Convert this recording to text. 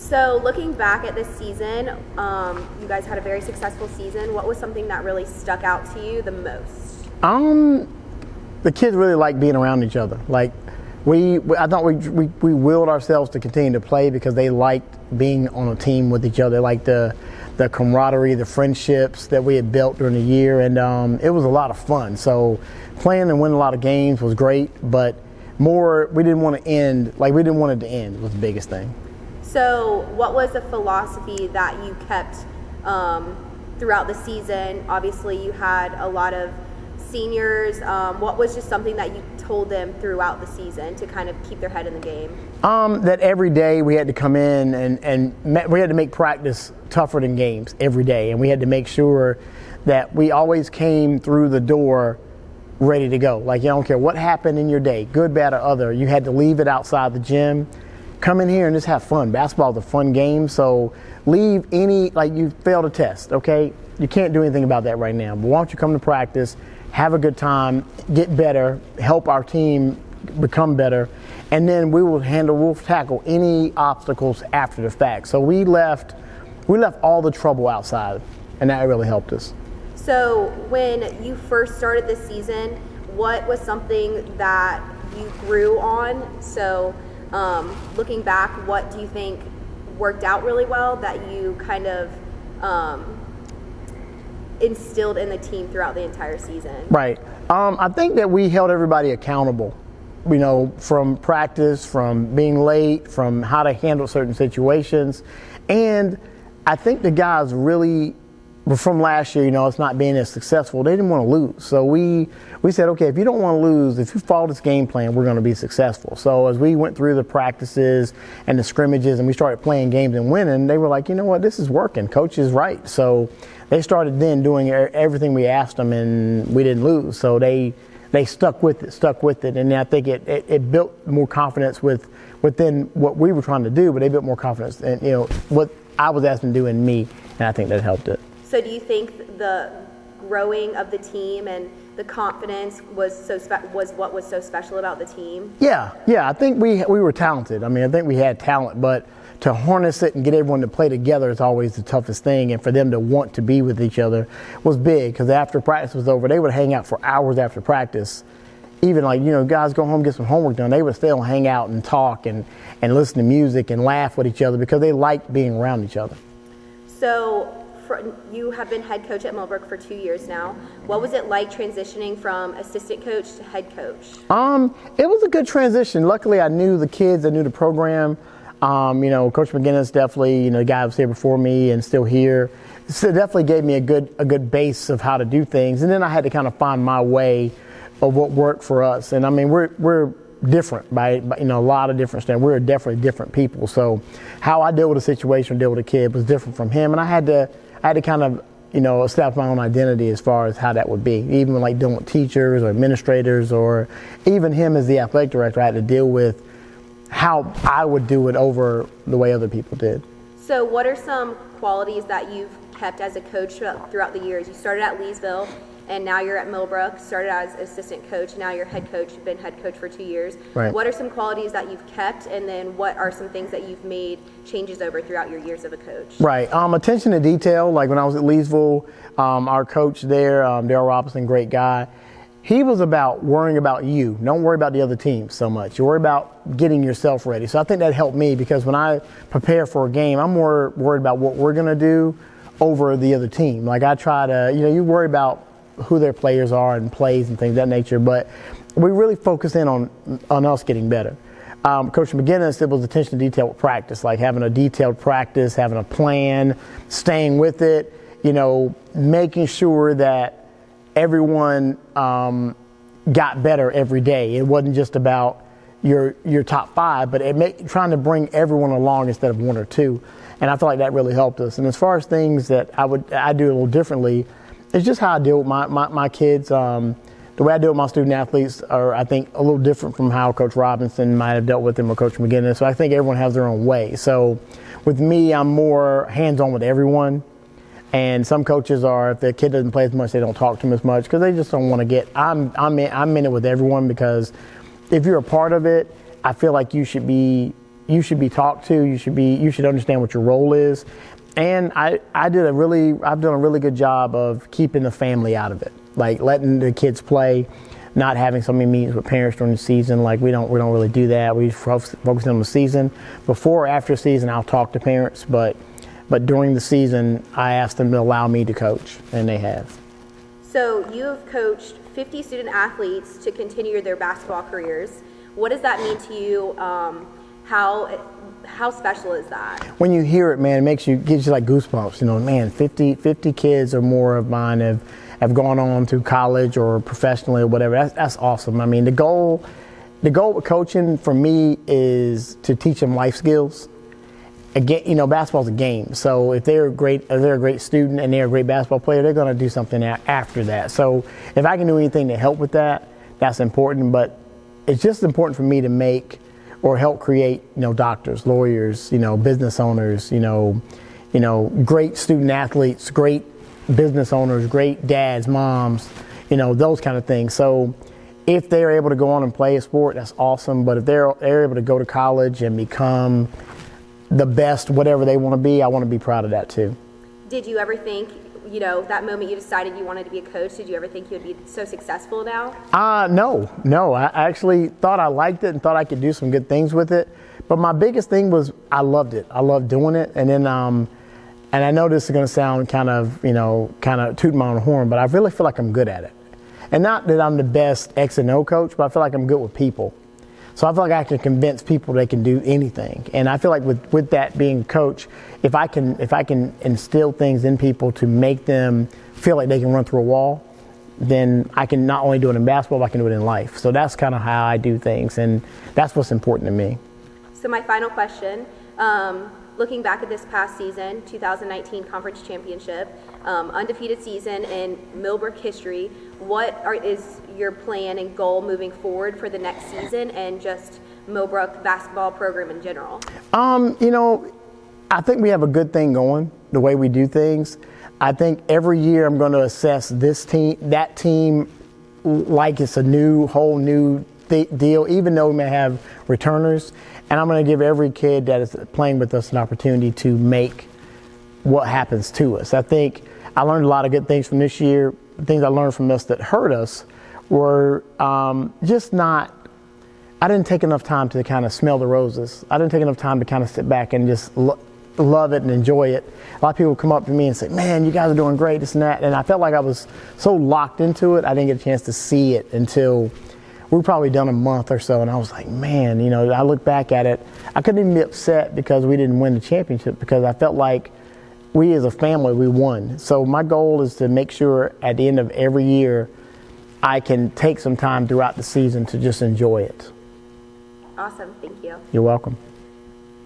So looking back at this season, you guys had a very successful season. What was something that really stuck out to you the most? The kids really like being around each other. Like I thought we willed ourselves to continue to play because they liked being on a team with each other. They liked the camaraderie, the friendships that we had built during the year, and it was a lot of fun. So playing and winning a lot of games was great, but we didn't want it to end was the biggest thing. So what was the philosophy that you kept throughout the season? Obviously you had a lot of seniors. What was just something that you told them throughout the season to kind of keep their head in the game? That every day we had to come in and we had to make practice tougher than games every day, and we had to make sure that we always came through the door ready to go. Like, you don't care what happened in your day, good, bad, or other, you had to leave it outside the gym, come in here and just have fun. Basketball is a fun game, so leave you failed a test, okay? You can't do anything about that right now, but why don't you come to practice, have a good time, get better, help our team become better, and then we'll tackle any obstacles after the fact. So we left all the trouble outside, and that really helped us. So when you first started this season, what was something that you grew on? So looking back, what do you think worked out really well that you kind of instilled in the team throughout the entire season? Right. I think that we held everybody accountable, from practice, from being late, from how to handle certain situations. And I think the guys really, from last year, it's not being as successful, they didn't want to lose. So we said, okay, if you don't want to lose, if you follow this game plan, we're going to be successful. So as we went through the practices and the scrimmages and we started playing games and winning, they were like, you know what, this is working. Coach is right. So they started then doing everything we asked them, and we didn't lose. So they stuck with it. And I think it built more confidence within what we were trying to do, but they built more confidence in, what I was asking to do in me, and I think that helped it. So do you think the growing of the team and the confidence was what was so special about the team? Yeah. I think we were talented. I mean, I think we had talent, but to harness it and get everyone to play together is always the toughest thing. And for them to want to be with each other was big, because after practice was over, they would hang out for hours after practice. Even guys go home, get some homework done, they would still hang out and talk and listen to music and laugh with each other because they liked being around each other. So you have been head coach at Millbrook for 2 years now. What was it like transitioning from assistant coach to head coach? It was a good transition. Luckily, I knew the kids, I knew the program. Coach McGinnis definitely, the guy who was here before me and still here, so it definitely gave me a good base of how to do things. And then I had to kind of find my way of what worked for us. And I mean, we're different by a lot of different standards. We're definitely different people. So how I deal with a situation, deal with a kid was different from him. And I had to kind of, establish my own identity as far as how that would be. Even like dealing with teachers or administrators, or even him as the athletic director, I had to deal with how I would do it over the way other people did. So what are some qualities that you've kept as a coach throughout the years? You started at Leesville, and now you're at Millbrook, started as assistant coach, now you're head coach, you've been head coach for 2 years. Right. What are some qualities that you've kept, and then what are some things that you've made changes over throughout your years of a coach? Right. Attention to detail. Like when I was at Leesville, our coach there, Darryl Robinson, great guy, he was about worrying about you. Don't worry about the other team so much. You worry about getting yourself ready. So I think that helped me, because when I prepare for a game, I'm more worried about what we're going to do over the other team. Like I try to, you worry about who their players are and plays and things of that nature, but we really focus in on us getting better. Coach McGinnis, it was attention to detail with practice, like having a detailed practice, having a plan, staying with it, making sure that everyone got better every day. It wasn't just about your top five, but trying to bring everyone along instead of one or two. And I feel like that really helped us. And as far as things that I do a little differently, it's just how I deal with my kids. The way I deal with my student athletes are, I think, a little different from how Coach Robinson might have dealt with them or Coach McGinnis. So I think everyone has their own way. So with me, I'm more hands-on with everyone. And some coaches are, if the kid doesn't play as much, they don't talk to him as much because they just don't want to get. I'm in it with everyone, because if you're a part of it, I feel like you should be you should be talked to. You should understand what your role is. And I've done a really good job of keeping the family out of it, like letting the kids play, not having so many meetings with parents during the season. Like we don't really do that. We focus on the season. Before or after the season, I'll talk to parents, but during the season, I ask them to allow me to coach, and they have. So you have coached 50 student athletes to continue their basketball careers. What does that mean to you? How special is that? When you hear it, man, gives you like goosebumps. You know, man, 50 kids or more of mine have gone on to college or professionally or whatever. That's awesome. I mean, the goal with coaching for me is to teach them life skills. Again, you know, basketball's a game. So if they're a great student and they're a great basketball player, they're going to do something after that. So if I can do anything to help with that, that's important. But it's just important for me to make or help create, you know, doctors, lawyers, you know, business owners, you know, great student athletes, great business owners, great dads, moms, you know, those kind of things. So if they're able to go on and play a sport, that's awesome. But if they're able to go to college and become the best, whatever they want to be, I want to be proud of that too. Did you ever think, you know, that moment you decided you wanted to be a coach, did you ever think you would be so successful now? No. I actually thought I liked it and thought I could do some good things with it. But my biggest thing was I loved it. I loved doing it. And then, and I know this is going to sound kind of tooting my own horn, but I really feel like I'm good at it. And not that I'm the best X and O coach, but I feel like I'm good with people. So I feel like I can convince people they can do anything. And I feel like with that being a coach, if I can instill things in people to make them feel like they can run through a wall, then I can not only do it in basketball, but I can do it in life. So that's kind of how I do things, and that's what's important to me. So my final question, looking back at this past season, 2019 Conference Championship, undefeated season in Millbrook history, is your plan and goal moving forward for the next season and just Millbrook basketball program in general? You know, I think we have a good thing going, the way we do things. I think every year I'm going to assess this team, that team, like it's a whole new deal, even though we may have returners. And I'm going to give every kid that is playing with us an opportunity to make what happens to us. I think I learned a lot of good things from this year. The things I learned from this that hurt us were I didn't take enough time to kind of smell the roses. I didn't take enough time to kind of sit back and just love it and enjoy it. A lot of people come up to me and say, man, you guys are doing great, this and that. And I felt like I was so locked into it, I didn't get a chance to see it until we were probably done a month or so. And I was like, man, you know, I look back at it. I couldn't even be upset because we didn't win the championship, because I felt like we as a family, we won. So my goal is to make sure at the end of every year, I can take some time throughout the season to just enjoy it. Awesome. Thank you. You're welcome.